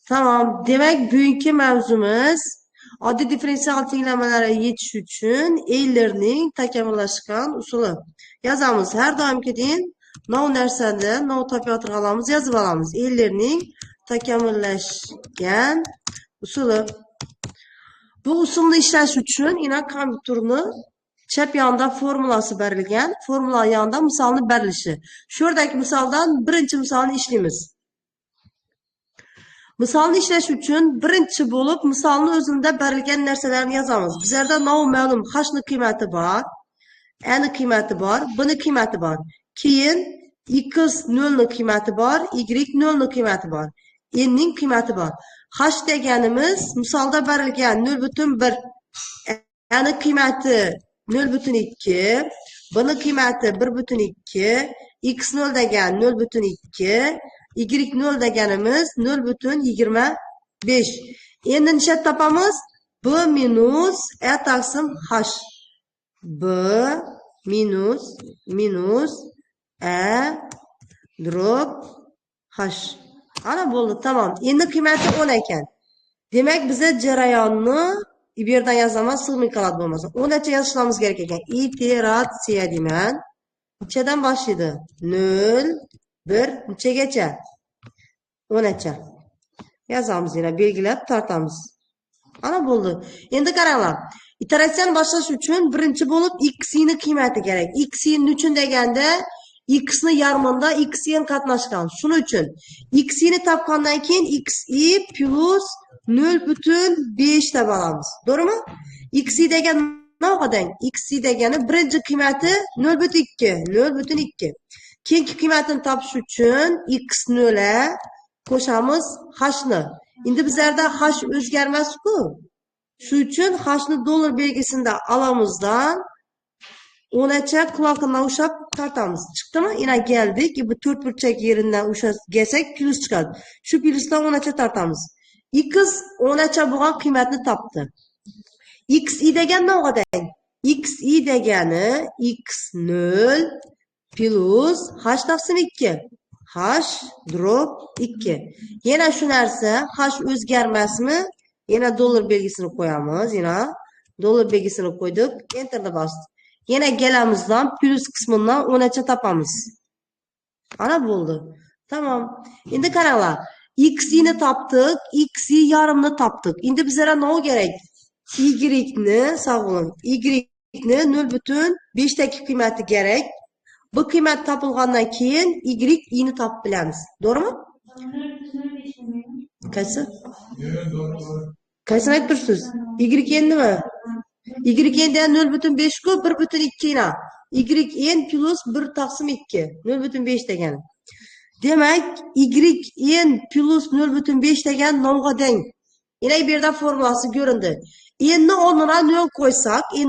Tamam. Demek bugünkü mavzumuz oddiy differensial tenglamalarga yetish uchun Eulerning takomillashgan usuli. Yozamiz. Har doimgidek nov narsani nov topayotgan olamiz, yozib olamiz. Eulerning takomillashgan usuli. Bu usulni ishlash uchun yana kompyuterni chap yonida formulasi berilgan, formula yonida misolni berilishi. Shu yerdagi misoldan birinchi misolni ishlaymiz. Misolni ishlash uchun birinchi bo'lib misolni o'zida berilgan narsalarni yozamiz. Bizlarda noma'lum hni qiymati bor, ni qiymati bor, bni qiymati bor. Keyin x 0 ni qiymati bor, y 0 ni qiymati bor, n ning qiymati bor. H deganimiz misolda berilgan 0,1, ni qiymati 0,2, bni qiymati 1,2, x0 degan 0,2, y0 deganimiz 0,25. Endi necha topamiz? B minus e taqsim h. B minus e drop h. Ana bo'ldi, tamom. Endi qiymati 10 ekan. Demak, biza jarayonni bu yerdan yozaman, sig'may qoladi bo'lmasa. 10 necha yozishimiz kerak ekan. Iteratsiya deyman. Nechadan boshlaydi? 0 1 nechagacha? 10gacha. Yozamiz, yana belgilab tortamiz. Ana bo'ldi. Endi qaranglar. Iteratsiyani boshlash uchun birinchi bo'lib x ni qiymati kerak. X ni uchun deganda x ni yarmida x n qatnashgan. Shuning uchun x ni topgandan keyin x plus 0,5 deb olamiz. To'g'rimi? X degan nima? X degani birinchi qiymati 0,2, 0,2. Keyingi qiymatini topish uchun x0 qo'shamiz hni. Endi bizlarda h o'zgarmas-ku. Shu uchun hni dollar belgisida olamizdan 10gacha quloqini ushlab tortamiz. Chiqdimi? Yana keldik. Bu to'rt burchak yeridan ushlab kelsak plus chiqadi. Shu plusdan 10gacha tortamiz. X 10gacha bo'lgan qiymatni topdi. xi degan nima? Xi degani x0 plus h taqsim 2. H drop 2. Yana shu narsa h o'zgarmasmi? Yana dollar belgisini qo'yamiz. Yana dollar belgisini qo'ydik. Enterni bosdik. Yana galamizdan plus qismidan 10gacha topamiz. Ana bo'ldi. Tamam. Endi qaranglar. X ni topdik, x yarmini topdik. Endi bizga nima kerak? Y ni, sog'ling. Y ni 0,5 dagi qiymati kerak. Bu qiymat topilgandan keyin y ni topib bilamiz. To'g'rimi? Qaysi? Qaysini aytib tursiz? Y nima? Y n 0,5 ku 1,2 na. Y n plus 1 taqsim 2. 0,5 degani. Demak, y n plus 0,5 degan nomga teng. Yana bu yerda formulasi ko'rindi. N ni o'rniga 0 qo'ysak, y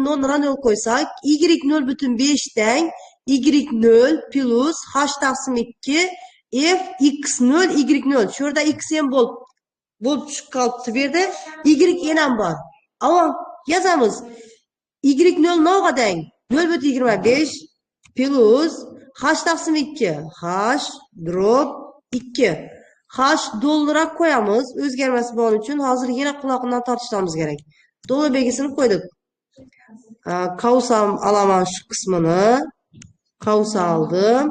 0,5 teng y0 plus h taqsim 2 f x0 y0. Shu yerda x n bo'lib chiqib qolibdi bu yerda. Y n ham bor. Ammo yozamiz. Y0 nima teng? 0,25 plus h taqsim 2. H drop 2. H dollarga qo'yamiz. O'zgarmas bo'lgani uchun hozir yana quloqidan tortishimiz kerak. Dollar belgisini qo'ydik. Qavsam olaman shu qismini. Qavsa aldım.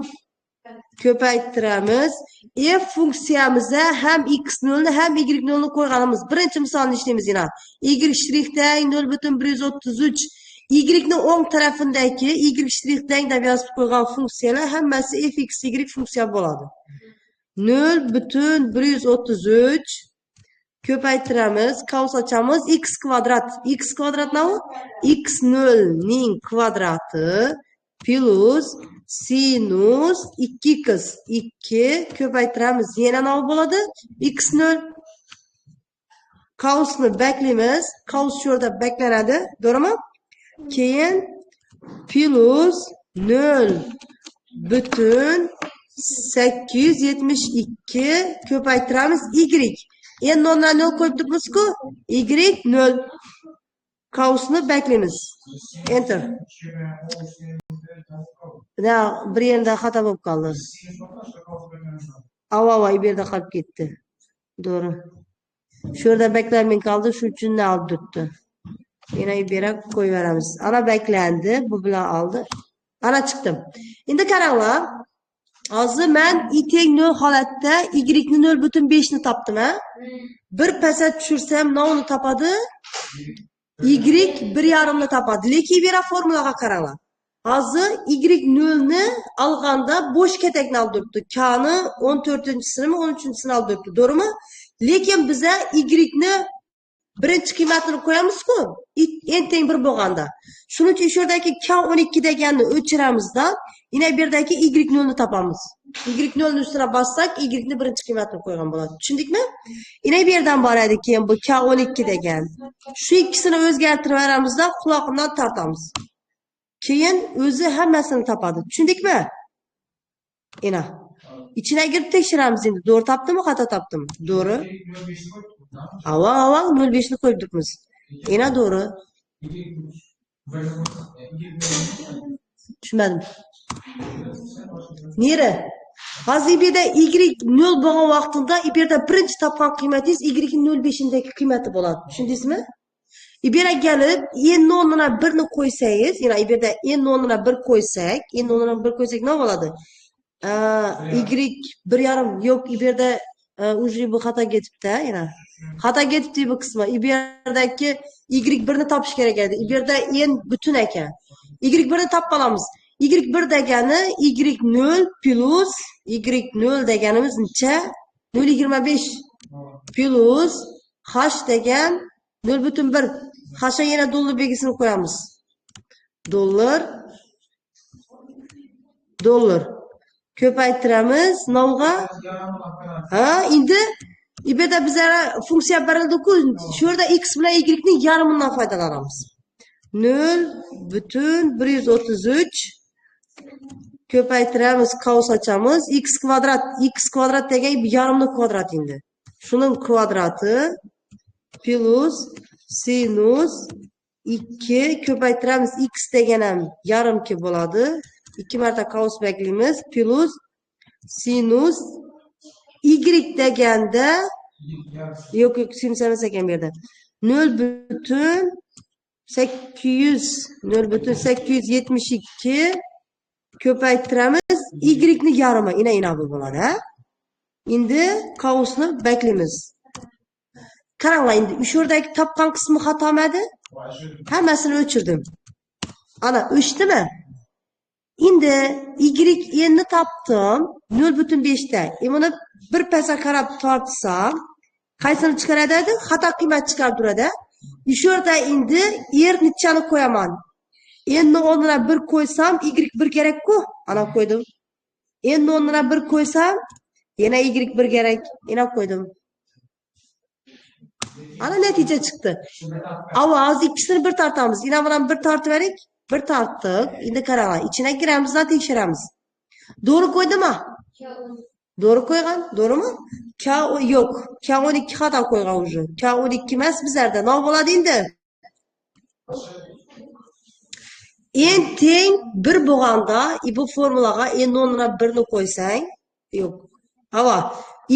Ko'paytiramiz. F funksiyamizda ham x0 ni ham y0 ni qo'yganimiz. Birinchi misolni ishlaymiz yana. Y shtrixdan 0,133. Y ni o'ng tarafindagi y shtrixdan deb yozib qo'ygan funksiyalar hammasi f x y funksiya bo'ladi. 0,133 ko'paytiramiz, qavs ochamiz, x kvadrat. X kvadrat nima? x0 ning kvadrati plus sinus 2x 2 ko'paytiramiz. Yana nima bo'ladi? x0. Qavsni beklaymiz. Qavs shu yerda beklanadi, to'g'rimi? Keyin plus 0,872 ko'paytiramiz y. Endi o'rniga 0 qo'yib turibmiz-ku? Y 0. Qavsni beklaymiz. Enter. Bir yerda xato bo'lib qoldi. Ava bu yerda qolib ketdi. To'g'ri. Şurada beklemin kaldı. Şu üçün ne aldı tuttu. Yine bir koyuveramiz. Ana beklendi. Bu bilan aldı. Ana çıktım. Şimdi karanglar. Hozir men i teng 0 holatda y ni 0,5 ni topdim ha. Bir pasa tushirsam nonni topadi. Y 1,5 ni topadi. Lekin bu formulaga qaranglar. Hozir y0 ni olganda bo'sh katakni olib turibdi. K ni 14-sini 13-sini olib turibdi. To'g'rimi? Lekin biza y ni birinchi qiymatini qo'yamiz-ku, eng teng 1 bo'lganda. Shuning uchun shu yerdagi K12 deganni o'chiramizdan, yana bu yerdagi y0 ni topamiz. Y0 ni ustiga bossak, y ni birinchi qiymatini qo'ygan bo'ladi. Tushundikmi? Yana bu yerdan boradi keyin bu K12 degan. Shu ikkisini o'zgartirib beramizdan quloqdan tortamiz. Keyin o'zi hammasini topadi. Tushundikmi? Yana İçine girip tekshiramiz endi. Doğru topdimi, xato topdimi? Doğru. Avval 0,5 ni qo'yibdik biz. Yana doğru. Tushunmadim. Nere? Hozir bu yerda y0 bo'lgan vaqtida bu yerda birinchi topgan qiymatingiz y 0,5'indagi qiymati bo'ladi. Tushundingizmi? Bu yerga kelib n o'rnina 1 ni qo'ysangiz, yana bu yerda n o'rnina 1 qo'ysak, n o'rnina 1 qo'ysak nima bo'ladi? Y 1,5 yok bu yerda уже bu xato ketibdi yana. Xato ketibdi bu qismi. Bu yerdagi y 1 ni topish kerak edi. Bu yerda n butun ekan. Y 1 ni topib olamiz. Y1 degani y0 plus y0 deganimiz necha? 0,25 plus h degan 0,1. H'a yana dollar belgisini qo'yamiz. Dollar. Ko'paytiramiz nolga. Ha, endi bu yerda bizga funksiya berildi-ku, shu yerda x bilan y ni yarmidan foydalanamiz. 0,133 ko'paytiramiz, qaus ochamiz. X kvadrat degan yarmni kvadrat endi. Shuning kvadrati plus sinus 2 ko'paytiramiz. X degan ham yarimki bo'ladi. 2 marta qaus beklaymiz plus sinus y deganda yo'q sinus emas ekan bu yerda. 0,872 ko'paytiramiz y ni yarmi ina bu bo'ladi ha. Endi qausni beklaymiz. Qaranglar, endi shu yerdagi topgan qismi xatomadi? Hammasini o'chirdim. Ana o'chdimi? Endi y ni topdim 0,5 da. Buni bir pasa qarab tortsam, qaysini chiqaradi? Xato qiymat chiqarib turadi. Shu yerda endi nechani qo'yaman? N ni o'rnina 1 qo'ysam, y 1 kerak-ku. Ana qo'ydim. N ni o'rnina 1 qo'ysam, yana y 1 kerak. Yana qo'ydim. Ana natija chiqdi. Avval ikkisini bir tortamiz. Yana bilan bir tortib berik. Bir tortdik. Endi qaranglar, ichine giramizdan tekshiramiz. To'g'ri qo'ydimi? To'g'ri qo'ygan, to'g'rimi? Yo'q. K12 xato qo'ygan уже. K12 emas bizlarda. Nima bo'ladi endi? En teng 1 bo'lganda, bu formulaga n o'rnina 1 ni qo'ysang, yo'q. Hava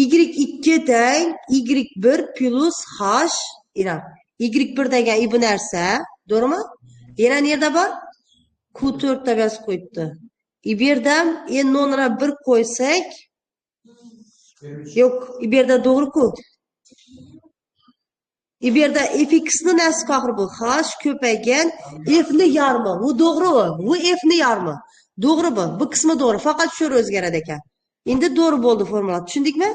y2 teng y1 plus h ina. Y1 degan bu narsa, to'g'rimi? Yana nerda bor? Q4 deb yozib qo'yibdi. Bu yerda n o'rnina 1 qo'ysak, yo'q, bu yerda to'g'ri-ku. Bu yerda fx ni nasib qahri bu. H ko'paygan f ni yarmi. Bu to'g'ri. Bu f ni yarmi. To'g'ri bu. Bu qismi to'g'ri. Faqat shu o'zgaradi ekan. Endi to'g'ri bo'ldi formula. Tushundikmi?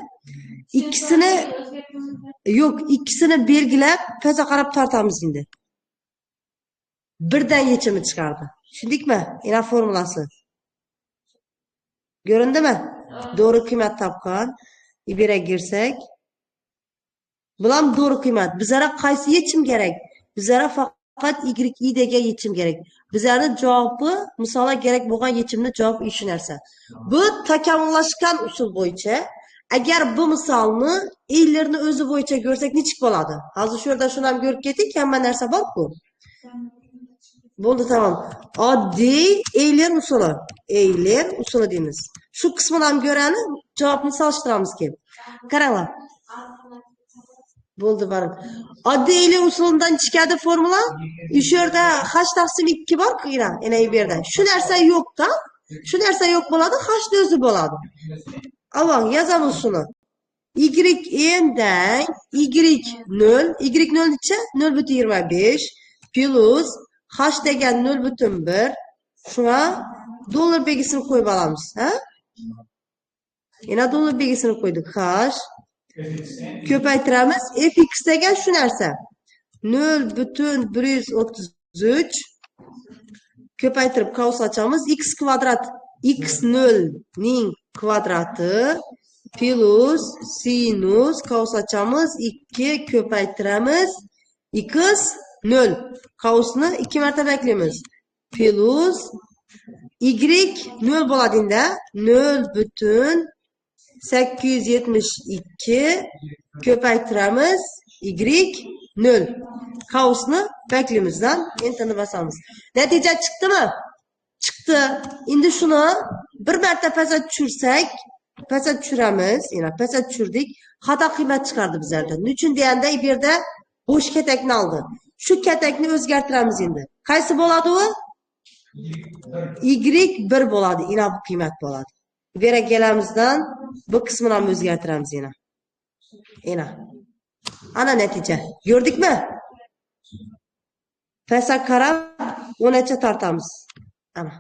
Ikkisini belgilab, pasa qarab tortamiz endi. Birdan yechimi chiqardi. Tushundikmi? Ina formulasi. Ko'rindimi? To'g'ri qiymat topgan. Ibera girsak, bular to'g'ri qiymat. Bizlara qaysi yechim kerak? Bizlara faqat y degan yechim kerak. Bizlarning javobi, misolga kerak bo'lgan yechimni javob shu narsa. Bu takomillashgan usul bo'yicha, agar bu misolni eylerni o'zi bo'yicha ko'rsak nechik bo'ladi? Hozir shu yerda shuni ham ko'rib ketdik, hamma narsa bor-ku. Bo'ldi, tamam. Oddiy eyler usuli deymiz. Shu qismini ham ko'rani, javobni solishtiramiz keyin. Qaranglar. Bo'ldi barim. Oddiy Eyler usulidan chiqadi formula. Shu yerda h taqsim 2 bor, yana bu yerda. Shu narsa yo'q-da. Shu narsa yo'q bo'ladi, h ni o'zi bo'ladi. Avval yozamiz shuni. Y n'dan y0, y0 necha? 0,25 plus h degan 0,1. Shuna dollar belgisini qo'yib olamiz, ha? Yana dollar belgisini qo'ydik. H ko'paytiramiz. Fx degan shu narsa. 0,133 ko'paytirib qavs ochamiz. X kvadrat x0 ning kvadrati plus sinus qavs ochamiz. 2 ko'paytiramiz. X 0 qavsni 2 marta beklaymiz. Plus y 0 bo'ladi endi. 0,872 ko'paytiramiz. Y 0 qavsni beklamizdan entini bosamiz. Natija chiqdimi? Chiqdi. Endi shuni bir marta pastga tushirsak, pastga tushiramiz. Yana pastga tushirdik. Xato qiymat chiqardi bizlardan. Nechun deganda bu yerda bo'sh katakni oldi. Shu katakni o'zgartiramiz endi. Qaysi bo'ladi u? Y1 bo'ladi. Yana bu qiymat bo'ladi. Bu yerga kelamizdan bu qismini ham o'zgartiramiz yana. Yana. Ana natija. Ko'rdikmi? Pastga qarab 10 tortamiz. Ana.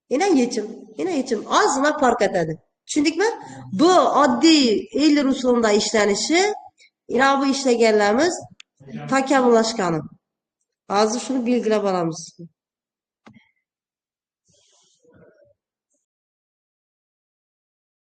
Yana yechim. Ozgina farq etadi. Tushundikmi? Bu oddiy Eyler usulida ishlanishi, yana bu ishlaganlarimiz takomillashgani. Hozir shuni belgilab olamiz.